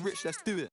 Rich, let's do it.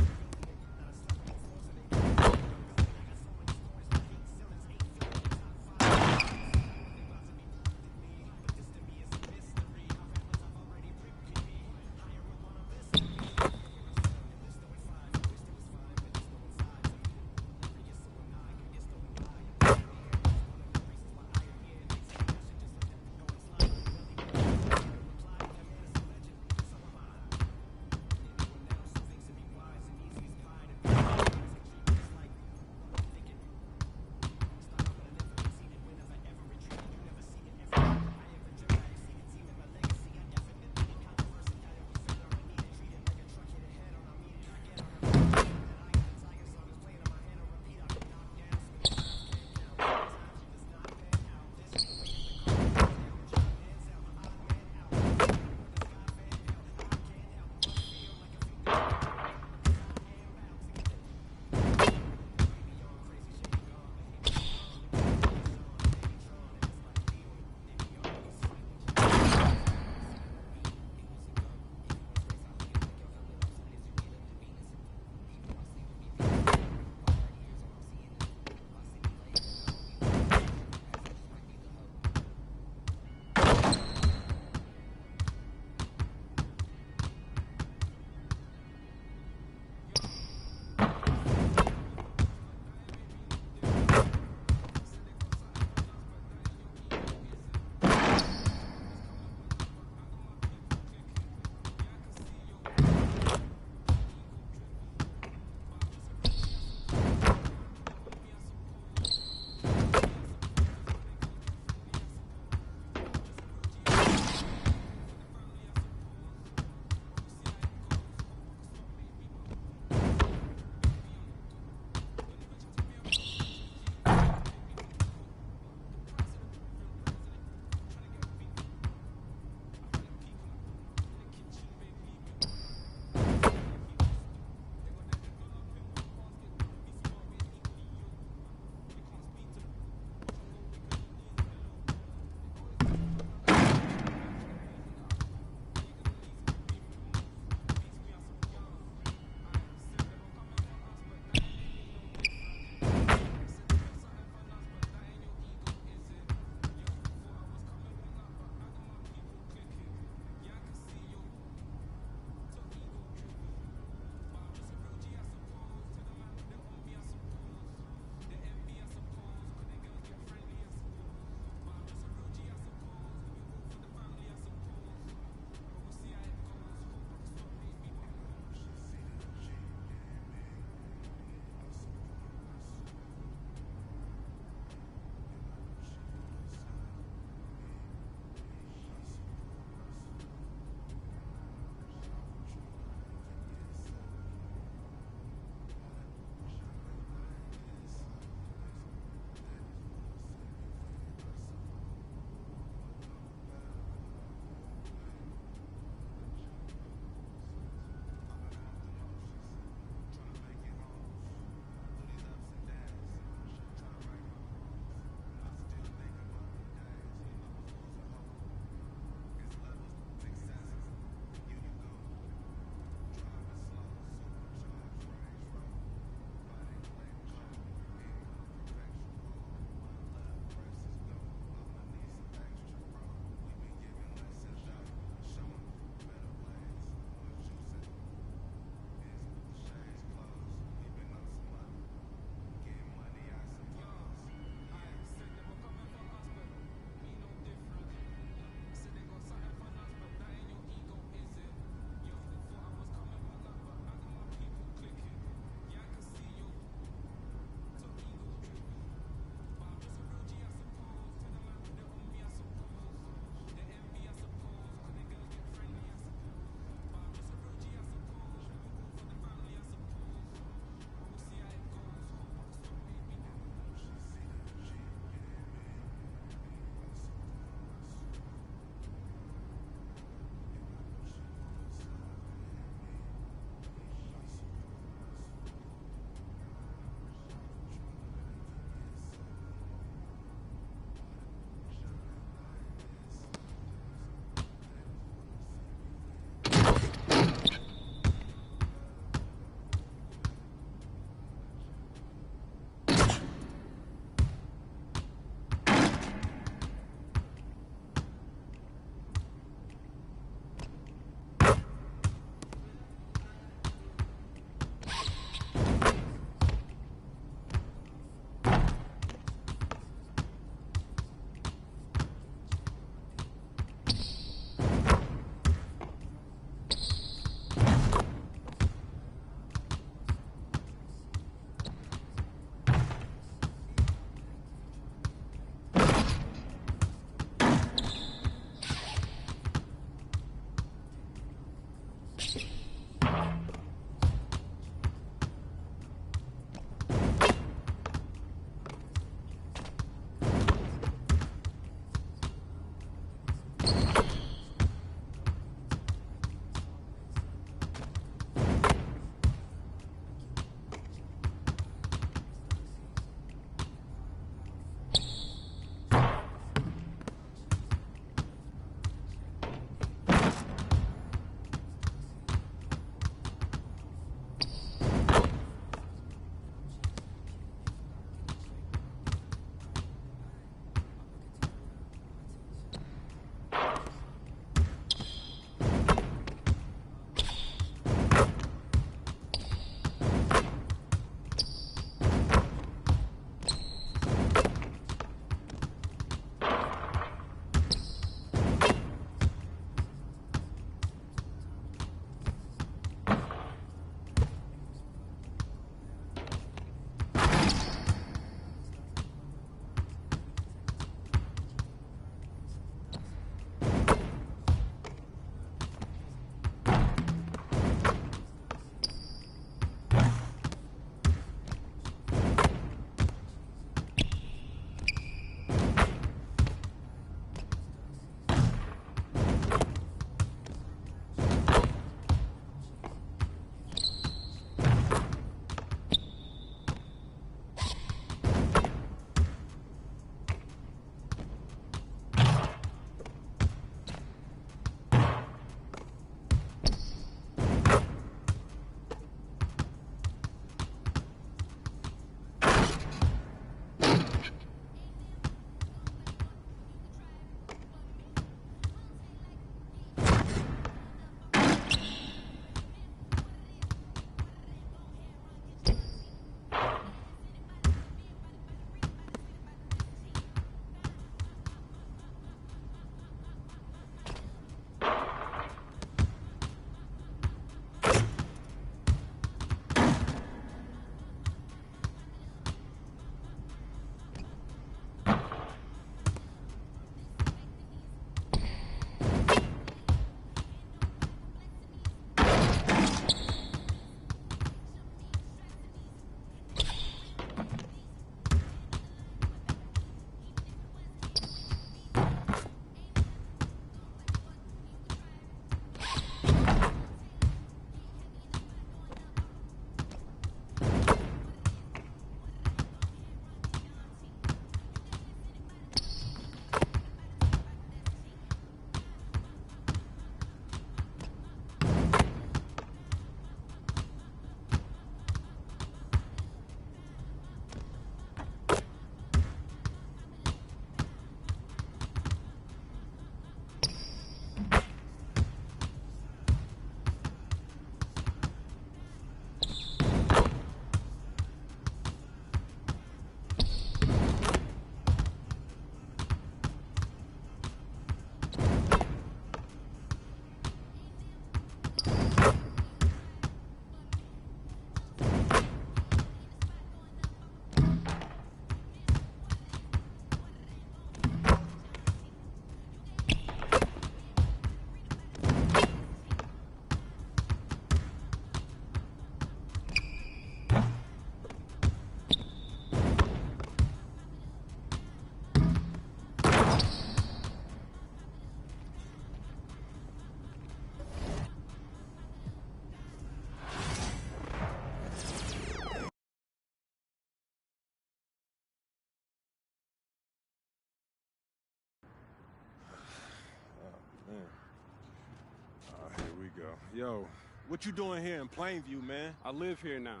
go. Yo, what you doing here in Plainview, man? I live here now.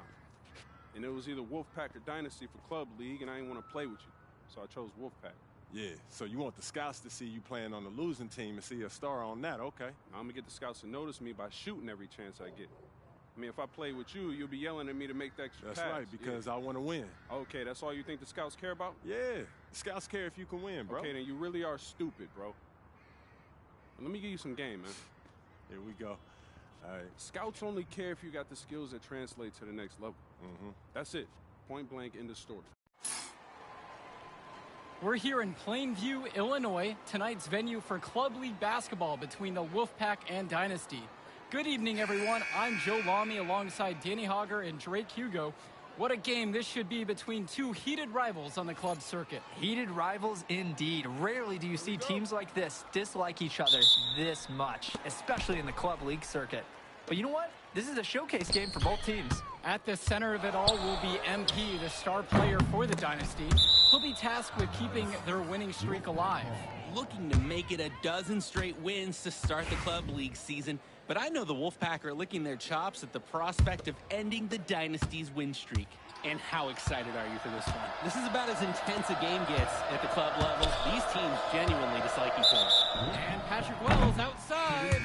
And it was either Wolfpack or Dynasty for Club League, and I didn't want to play with you. So I chose Wolfpack. Yeah, so you want the scouts to see you playing on the losing team and see a star on that, okay. I'm going to get the scouts to notice me by shooting every chance I get. I mean, if I play with you, you'll be yelling at me to make the extra pass. That's right, because I want to win. Okay, that's all you think the scouts care about? Yeah, the scouts care if you can win, bro. Okay, then you really are stupid, bro. Let me give you some game, man. Here we go. All right. Scouts only care if you got the skills that translate to the next level. That's it. Point blank, end of story. We're here in Plainview, Illinois, tonight's venue for Club League basketball between the Wolfpack and Dynasty. Good evening, everyone. I'm Joe Lamy alongside Danny Hogger and Drake Hugo. What a game this should be between two heated rivals on the club circuit. Heated rivals indeed. Rarely do you see teams like this dislike each other this much, especially in the club league circuit. But you know what? This is a showcase game for both teams. At the center of it all will be MP, the star player for the Dynasty. He'll be tasked with keeping their winning streak alive. Looking to make it a dozen straight wins to start the club league season. But I know the Wolfpack are licking their chops at the prospect of ending the Dynasty's win streak. And how excited are you for this one? This is about as intense a game gets at the club level. These teams genuinely dislike each other. And Patrick Wells outside.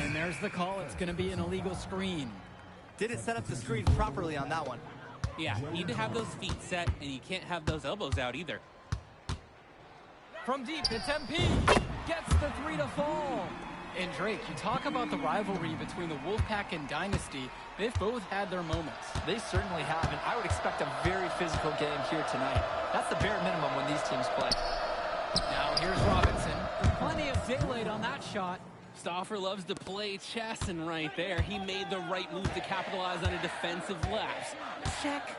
And there's the call. It's going to be an illegal screen. Didn't set up the screen properly on that one. Yeah, you need to have those feet set, and you can't have those elbows out either. From deep, it's MP. Gets the three to fall. And Drake, you talk about the rivalry between the Wolfpack and Dynasty. They've both had their moments. They certainly have, and I would expect a very physical game here tonight. That's the bare minimum when these teams play. Now here's Robinson. Plenty of daylight on that shot. Stauffer loves to play chess, and right there, he made the right move to capitalize on a defensive lapse. Check.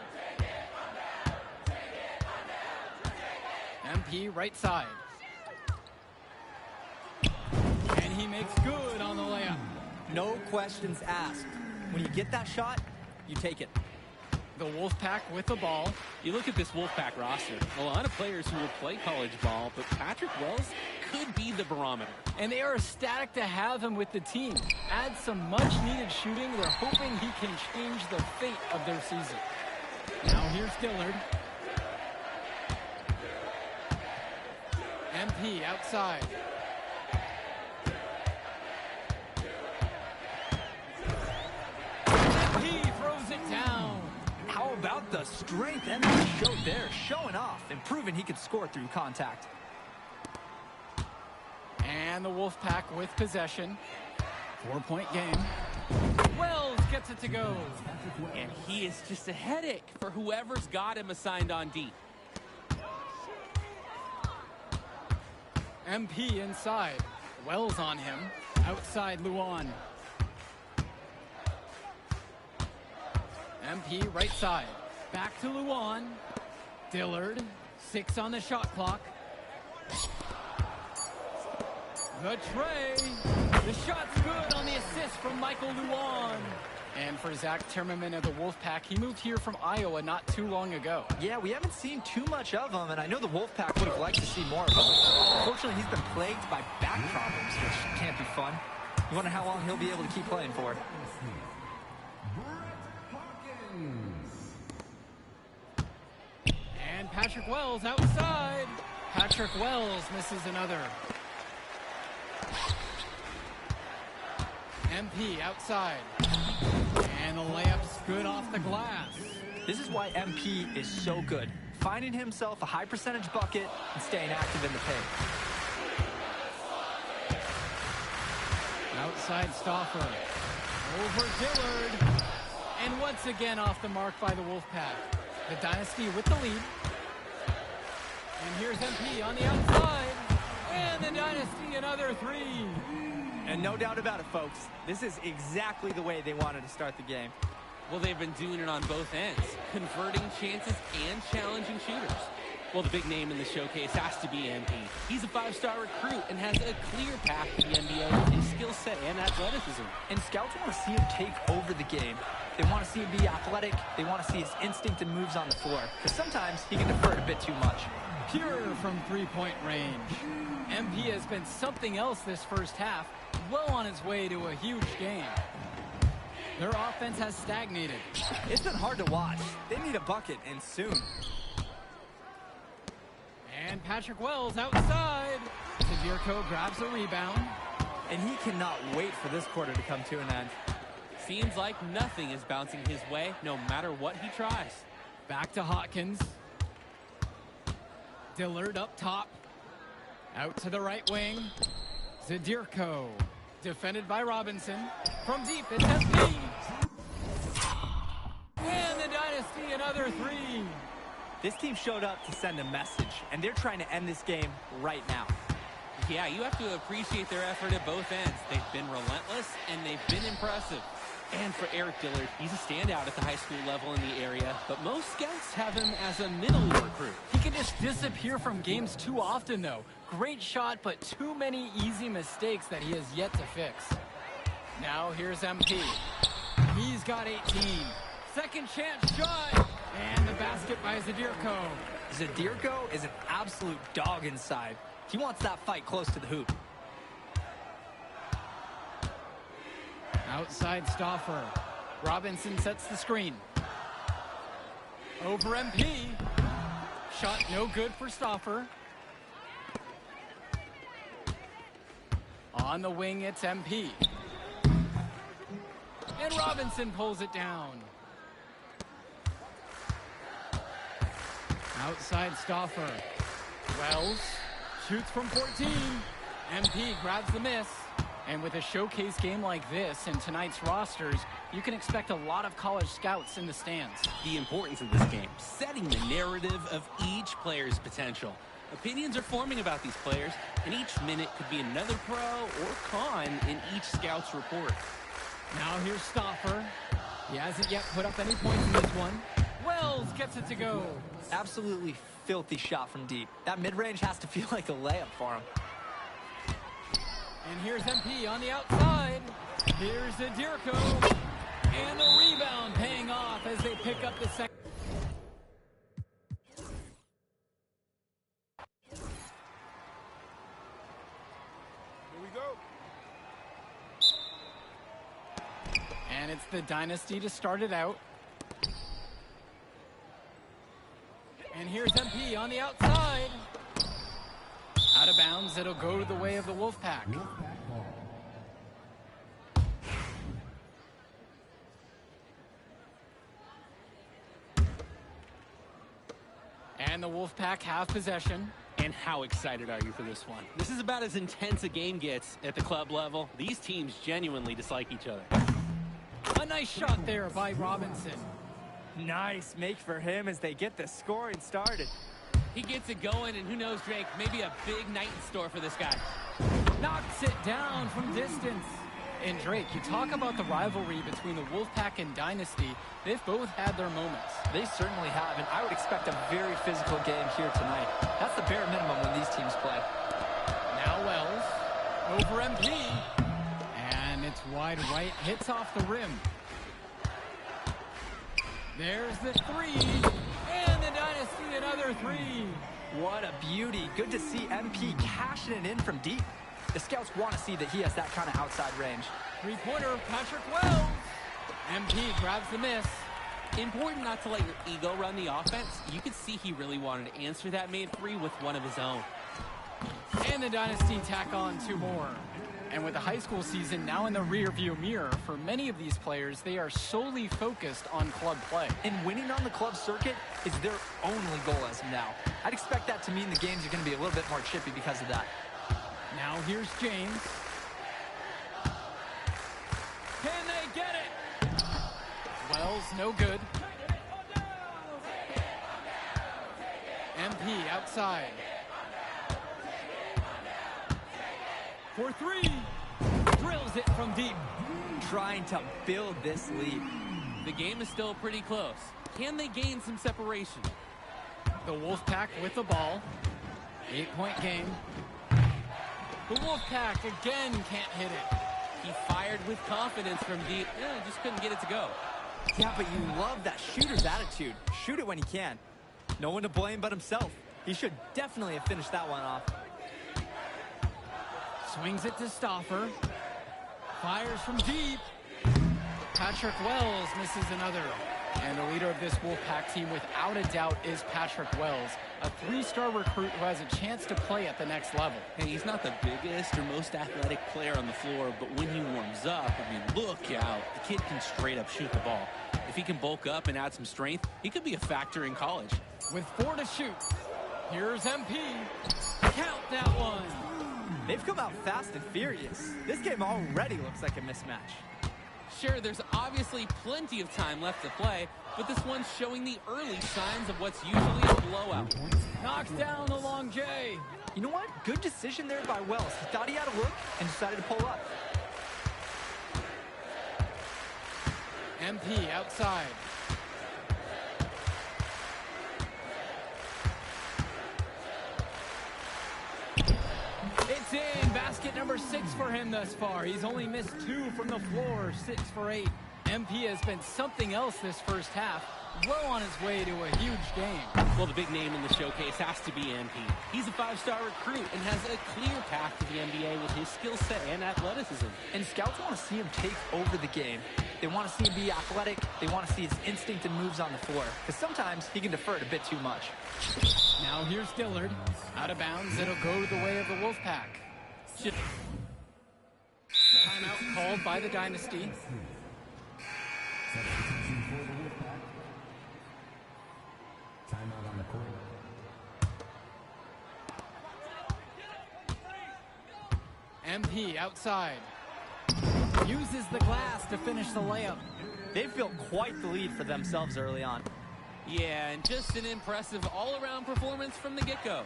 MP right side. And he makes good on the layup. No questions asked. When you get that shot, you take it. The Wolfpack with the ball. You look at this Wolfpack roster, a lot of players who will play college ball, but Patrick Wells could be the barometer. And they are ecstatic to have him with the team. Add some much-needed shooting. They're hoping he can change the fate of their season. Now here's Dillard. MP outside. How about the strength MP showed there, showing off and proving he could score through contact. And the Wolfpack with possession. 4-point game. Wells gets it to go. And he is just a headache for whoever's got him assigned on D. MP inside. Wells on him. Outside Luan. MP right side. Back to Luan. Dillard. 6 on the shot clock. The tray. The shot's good on the assist from Michael Luan. And for Zach Timmerman of the Wolfpack, he moved here from Iowa not too long ago. Yeah, we haven't seen too much of him, and I know the Wolfpack would have liked to see more of him. Unfortunately, he's been plagued by back problems, which can't be fun. You wonder how long he'll be able to keep playing for. And Patrick Wells outside. Patrick Wells misses another. MP outside. And the layup's good off the glass. This is why MP is so good. Finding himself a high percentage bucket and staying active in the paint. Outside Stauffer. Over Dillard. And once again off the mark by the Wolfpack. The Dynasty with the lead. And here's MP on the outside. And the Dynasty another three. And no doubt about it, folks. This is exactly the way they wanted to start the game. Well, they've been doing it on both ends, converting chances and challenging shooters. Well, the big name in the showcase has to be MP. He's a 5-star recruit and has a clear path to the NBA with his skill set and athleticism. And scouts want to see him take over the game. They want to see him be athletic. They want to see his instinct and moves on the floor. Because sometimes he can defer it a bit too much. Pure from 3-point range. MP has been something else this first half. well on its way to a huge game. Their offense has stagnated. It's been hard to watch. They need a bucket, and soon. And Patrick Wells outside. Didnt grabs a rebound. And he cannot wait for this quarter to come to an end. Seems like nothing is bouncing his way, no matter what he tries. Back to Hawkins. Dillard up top. Out to the right wing. Didnt. Defended by Robinson. From deep, it's MP. And the Dynasty, another three. This team showed up to send a message, and they're trying to end this game right now. Yeah, you have to appreciate their effort at both ends. They've been relentless, and they've been impressive. And for Eric Dillard, he's a standout at the high school level in the area, but most scouts have him as a middle recruit. He can just disappear from games too often, though. Great shot, but too many easy mistakes that he has yet to fix. Now here's MP. He's got 18. Second chance shot. And the basket by Didnt. Didnt is an absolute dog inside. He wants that fight close to the hoop. Outside Stauffer. Robinson sets the screen. Over MP. Shot no good for Stauffer. On the wing, it's MP. And Robinson pulls it down. Outside Stauffer. Wells shoots from 14. MP grabs the miss. And with a showcase game like this in tonight's rosters, you can expect a lot of college scouts in the stands. The importance of this game, setting the narrative of each player's potential. Opinions are forming about these players, and each minute could be another pro or con in each scout's report. Now here's Stauffer. He hasn't yet put up any points in this one. Wells gets it to go. Absolutely filthy shot from deep. That mid-range has to feel like a layup for him. And here's MP on the outside. Here's Didnt. And the rebound paying off as they pick up the second. Here we go. And it's the Dynasty to start it out. And here's MP on the outside. Out of bounds, it'll go to the way of the Wolfpack. And the Wolfpack have possession. And how excited are you for this one? This is about as intense a game gets at the club level. These teams genuinely dislike each other. A nice shot there by Robinson. Nice make for him as they get the scoring started. He gets it going, and who knows, Drake, maybe a big night in store for this guy. Knocks it down from distance. And Drake, you talk about the rivalry between the Wolfpack and Dynasty. They've both had their moments. They certainly have, and I would expect a very physical game here tonight. That's the bare minimum when these teams play. Now Wells, over MP. And it's wide right, hits off the rim. There's the three. And the Dynasty, another three. What a beauty. Good to see MP cashing it in from deep. The scouts want to see that he has that kind of outside range. Three-pointer, Patrick Wells. MP grabs the miss. Important not to let your ego run the offense. You could see he really wanted to answer that made three with one of his own. And the Dynasty tack on two more. And with the high school season now in the rearview mirror, for many of these players, they are solely focused on club play. And winning on the club circuit is their only goal as of now. I'd expect that to mean the games are going to be a little bit more chippy because of that. Now here's James. Can they get it? Wells, no good. MP outside. For three. Drills it from deep. Trying to build this lead. The game is still pretty close. Can they gain some separation? The Wolfpack with the ball. 8-point game. The Wolfpack again can't hit it. He fired with confidence from deep. Yeah, just couldn't get it to go. Yeah, but you love that shooter's attitude. Shoot it when he can. No one to blame but himself. He should definitely have finished that one off. Swings it to Stauffer. Fires from deep. Patrick Wells misses another. And the leader of this Wolfpack team, without a doubt, is Patrick Wells, a 3-star recruit who has a chance to play at the next level. Hey, he's not the biggest or most athletic player on the floor, but when he warms up, I mean, look out. The kid can straight up shoot the ball. If he can bulk up and add some strength, he could be a factor in college. With 4 to shoot, here's MP. Count that one. They've come out fast and furious. This game already looks like a mismatch. Sure, there's obviously plenty of time left to play, but this one's showing the early signs of what's usually a blowout. Knocks down the long J. You know what? Good decision there by Wells. He thought he had a look and decided to pull up. MP outside. It's in. Basket number 6 for him thus far. He's only missed 2 from the floor. 6 for 8. MP has been something else this first half. Well on his way to a huge game. Well, the big name in the showcase has to be MP. He's a 5-star recruit and has a clear path to the NBA with his skill set and athleticism. And scouts want to see him take over the game. They want to see him be athletic. They want to see his instinct and moves on the floor. Because sometimes he can defer it a bit too much. Now here's Dillard. Out of bounds. It'll go the way of the Wolfpack. Timeout called by the Dynasty. Timeout on the court. MP outside. Uses the glass to finish the layup. They've built quite the lead for themselves early on. Yeah, and just an impressive all-around performance from the get-go.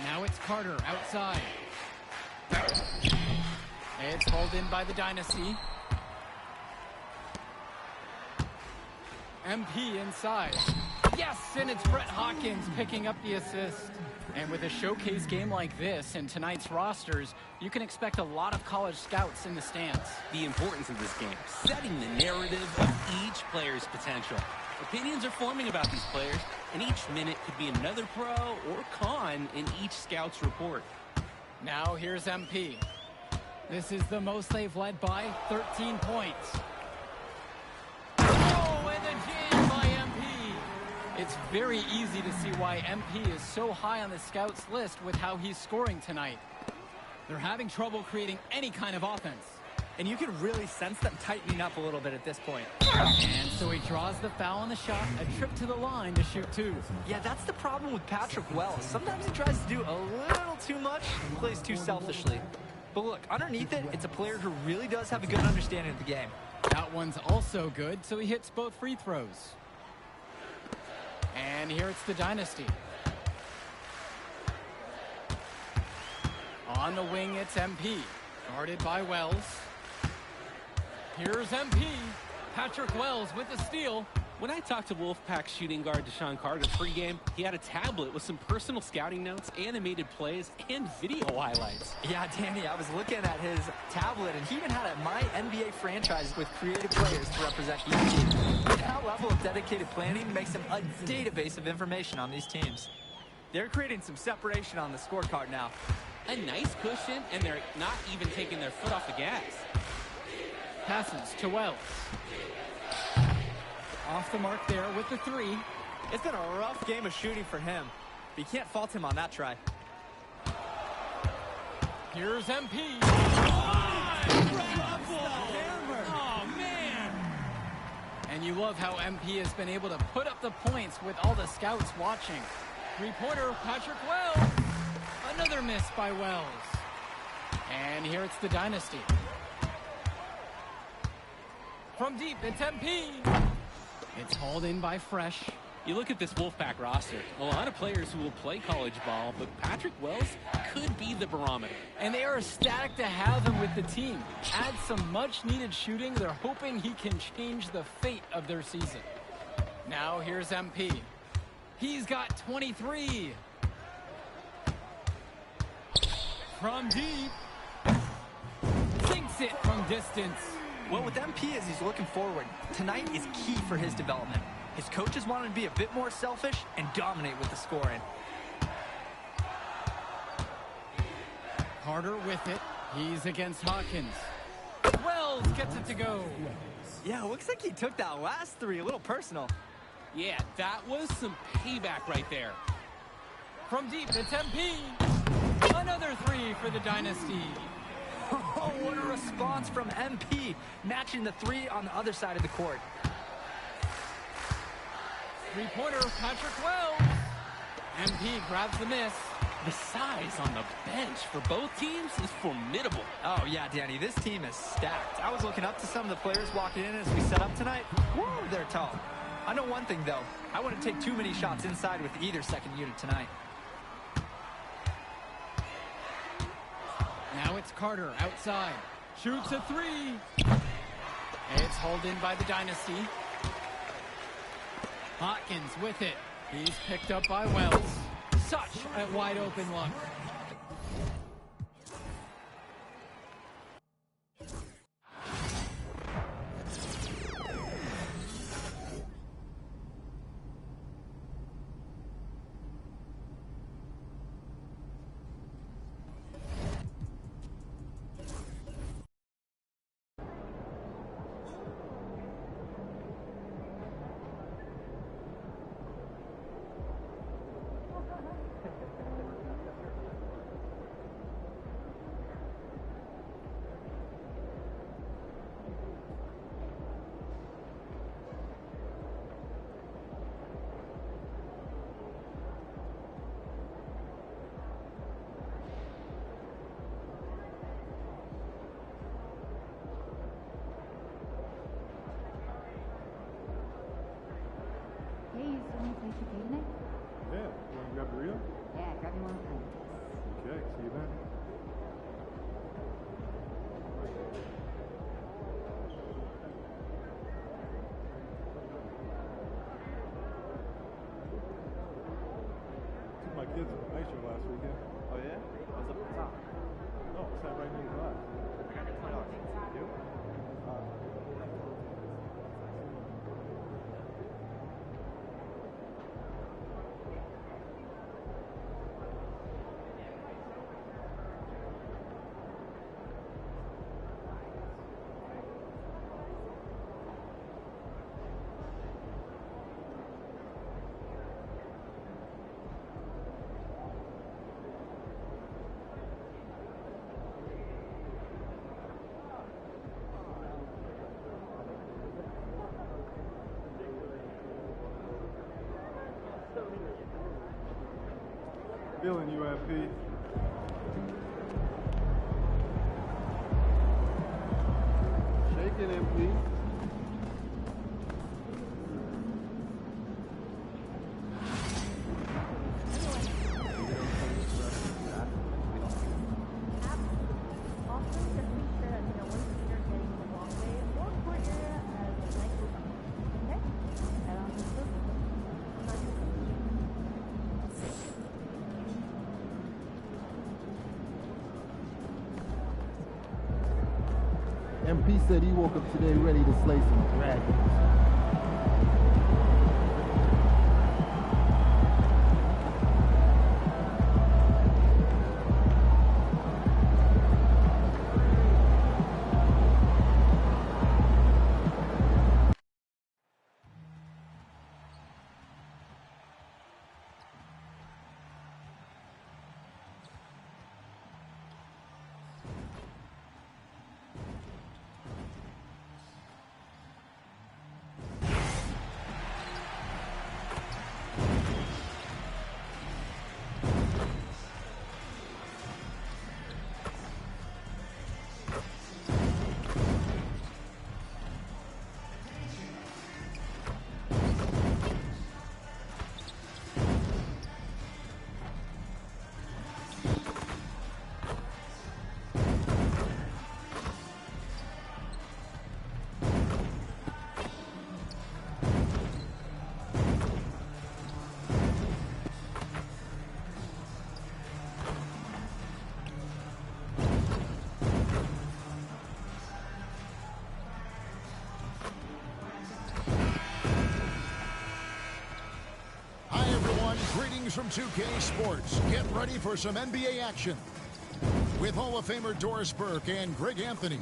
Now it's Carter outside. It's pulled in by the Dynasty. MP inside. Yes, and it's Brett Hawkins picking up the assist. And with a showcase game like this in tonight's rosters, you can expect a lot of college scouts in the stands. The importance of this game, setting the narrative of each player's potential. Opinions are forming about these players, and each minute could be another pro or con in each scout's report. Now here's MP. This is the most they've led by, 13 points. Oh, and the jam by MP. It's very easy to see why MP is so high on the scouts list with how he's scoring tonight. They're having trouble creating any kind of offense. And you can really sense them tightening up a little bit at this point. And so he draws the foul on the shot, a trip to the line to shoot 2. Yeah, that's the problem with Patrick Wells. Sometimes he tries to do a little too much and plays too selfishly. But look, underneath it, it's a player who really does have a good understanding of the game. That one's also good, so he hits both free throws. And here it's the Dynasty. On the wing, it's MP. Guarded by Wells. Here's MP. Patrick Wells with the steal. When I talked to Wolfpack shooting guard Deshaun Carter pregame, he had a tablet with some personal scouting notes, animated plays, and video highlights. Yeah, Danny, I was looking at his tablet, and he even had a My NBA franchise with creative players to represent each team. That level of dedicated planning makes him a database of information on these teams. They're creating some separation on the scorecard now. A nice cushion, and they're not even taking their foot off the gas. Passes to Wells. Off the mark there with the 3. It's been a rough game of shooting for him, but you can't fault him on that try. Here's MP. Oh, man. And you love how MP has been able to put up the points with all the scouts watching. 3-pointer, Patrick Wells. Another miss by Wells. And here it's the Dynasty. From deep, it's MP. It's hauled in by Fresh. You look at this Wolfpack roster, a lot of players who will play college ball, but Patrick Wells could be the barometer. And they are ecstatic to have him with the team. Add some much-needed shooting. They're hoping he can change the fate of their season. Now here's MP. He's got 23. From deep. Sinks it from distance. Well, with MP as he's looking forward, tonight is key for his development. His coaches want him to be a bit more selfish and dominate with the scoring. Carter with it. He's against Hawkins. Wells gets it to go. Yeah, looks like he took that last three a little personal. Yeah, that was some payback right there. From deep, it's MP. Another three for the Dynasty. Oh, what a response from MP, matching the three on the other side of the court. Three-pointer, Patrick Wells. MP grabs the miss. The size on the bench for both teams is formidable. Oh, yeah, Danny, this team is stacked. I was looking up to some of the players walking in as we set up tonight. Woo, they're tall. I know one thing, though. I wouldn't take too many shots inside with either second unit tonight. Now it's Carter outside. Shoots a three. It's hauled in by the Dynasty. Hawkins with it. He's picked up by Wells. Such a wide open look. Hey, you still want to play some game night? Yeah, you want to grab burrito? Yeah, grab me one of them. Okay, see you then. Took my kids to the ice show last weekend. Oh yeah? What's up at the top? No, it's not right near the glass. I got $20. You? Feeling you, FP. Shaking, MP. Also, just make sure that no one's either getting in the walkway or court area as the night goes on. Okay? Head on to the field. MP said he woke up today ready to slay some dragons. Greetings from 2K Sports. Get ready for some NBA action. with Hall of Famer Doris Burke and Greg Anthony.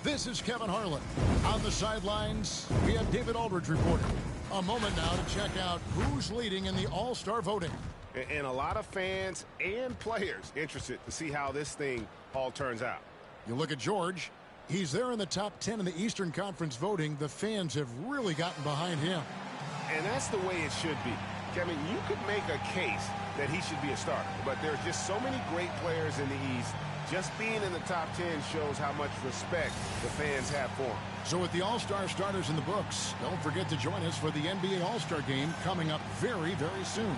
This is Kevin Harlan. On the sidelines, we have David Aldridge reporting. A moment now to check out who's leading in the All-Star voting. And a lot of fans and players interested to see how this thing all turns out. You look at George. He's there in the top 10 in the Eastern Conference voting. The fans have really gotten behind him. And that's the way it should be. Kevin, you could make a case that he should be a starter, but there's just so many great players in the East. Just being in the top 10 shows how much respect the fans have for him. So with the All-Star starters in the books, don't forget to join us for the NBA All-Star game coming up very, very soon.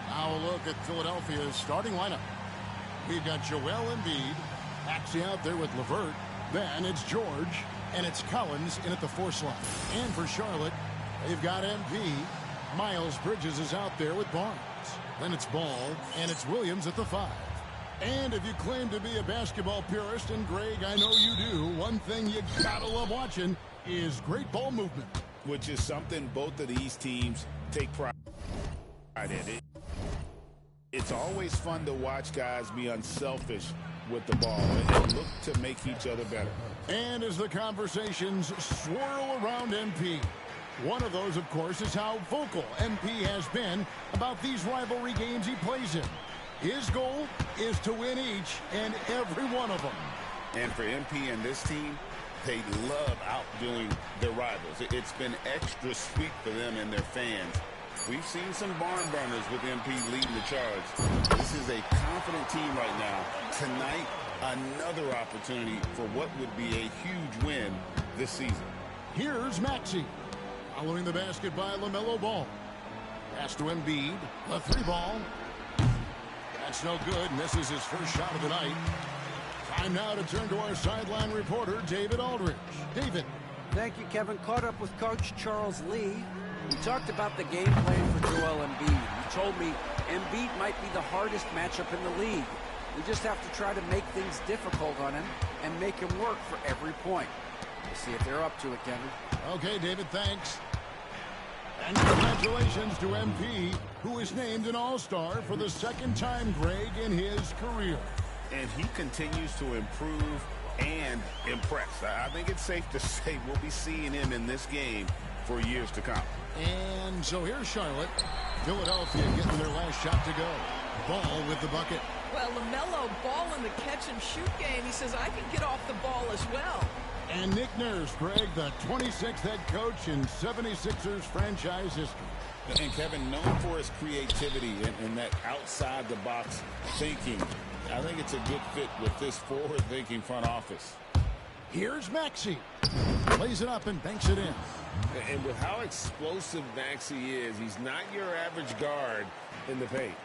Now a look at Philadelphia's starting lineup. We've got Joel Embiid, Maxey out there with LeVert. Then it's George, and it's Collins in at the 4 slot. And for Charlotte, they've got MP. Miles Bridges is out there with Barnes. Then it's Ball, and it's Williams at the 5. And if you claim to be a basketball purist, and Greg, I know you do, one thing you gotta love watching is great ball movement. Which is something both of these teams take pride in. It's always fun to watch guys be unselfish with the ball and look to make each other better. And as the conversations swirl around MP, one of those, of course, is how vocal MP has been about these rivalry games he plays in. His goal is to win each and every one of them. And for MP and this team, they love outdoing their rivals. It's been extra sweet for them and their fans. We've seen some barn burners with MP leading the charge. This is a confident team right now. Tonight, another opportunity for what would be a huge win this season. Here's Maxey. Following the basket by LaMelo Ball. Pass to Embiid. The 3 ball. That's no good. Misses his first shot of the night. Time now to turn to our sideline reporter, David Aldridge. David. Thank you, Kevin. Caught up with Coach Charles Lee. We talked about the game plan for Joel Embiid. He told me Embiid might be the hardest matchup in the league. We just have to try to make things difficult on him and make him work for every point. We'll see if they're up to it, Kevin. Okay, David, thanks. And congratulations to MP, who is named an All-Star for the 2nd time, Greg, in his career. And he continues to improve and impress. I think it's safe to say we'll be seeing him in this game for years to come. And so here's Charlotte. Philadelphia getting their last shot to go. Ball with the bucket. Well, LaMelo Ball in the catch-and-shoot game. He says, I can get off the ball as well. And Nick Nurse, Greg, the 26th head coach in 76ers franchise history. And Kevin, known for his creativity and that outside-the-box thinking, I think it's a good fit with this forward-thinking front office. Here's Maxey. Plays it up and banks it in. And with how explosive Maxey is, he's not your average guard in the paint.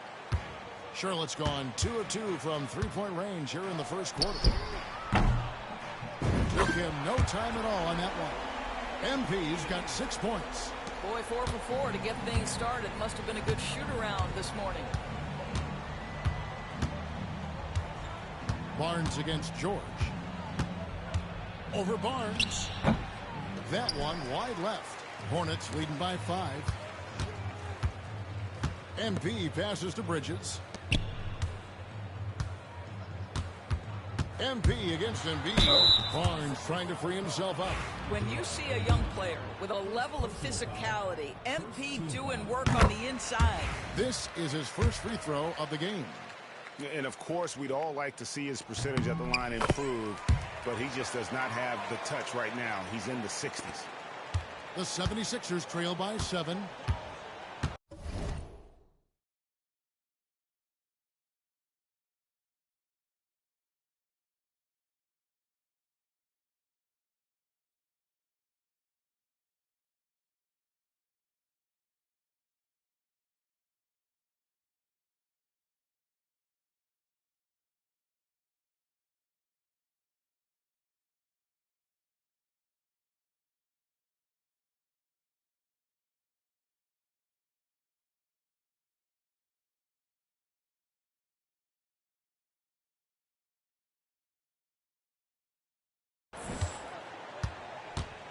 Charlotte's gone 2 of 2 from 3-point range here in the first quarter. Took him no time at all on that one. MP's got 6 points. Boy, 4 for 4 to get things started. Must have been a good shoot-around this morning. Barnes against George. Over Barnes. That one wide left. Hornets leading by 5. MP passes to Bridges. MP against Embiid. Barnes trying to free himself up. When you see a young player with a level of physicality, MP doing work on the inside. This is his first free throw of the game. And of course, we'd all like to see his percentage at the line improve, but he just does not have the touch right now. He's in the 60s. The 76ers trail by 7.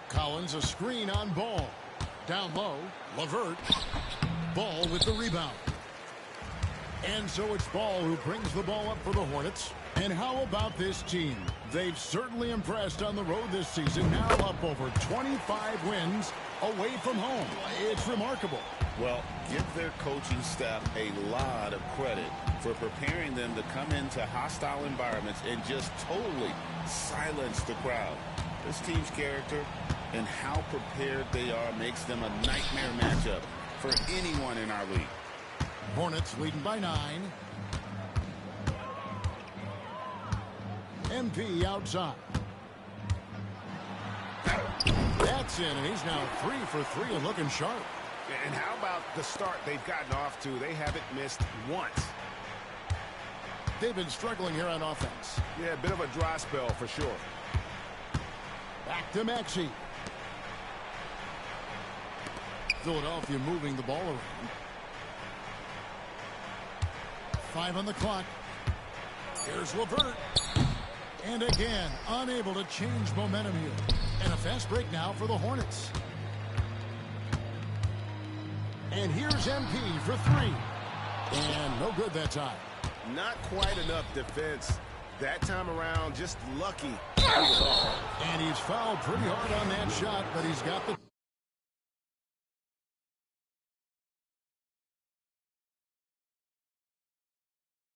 Collins, a screen on Ball. Down low, LeVert. Ball with the rebound. And so it's Ball who brings the ball up for the Hornets. And how about this team? They've certainly impressed on the road this season, now up over 25 wins away from home. It's remarkable. Well, give their coaching staff a lot of credit for preparing them to come into hostile environments and just totally silence the crowd. This team's character and how prepared they are makes them a nightmare matchup for anyone in our league. Hornets leading by 9. MP outside. That's in, and he's now 3 for 3 and looking sharp. And how about the start they've gotten off to? They haven't missed once. They've been struggling here on offense. Yeah, a bit of a dry spell for sure. Back to Maxey. Philadelphia moving the ball around. 5 on the clock. Here's LeVert. And again, unable to change momentum here. And a fast break now for the Hornets. And here's MP for 3. And no good that time. Not quite enough defense. That time around, just lucky. And he's fouled pretty hard on that shot, but he's got the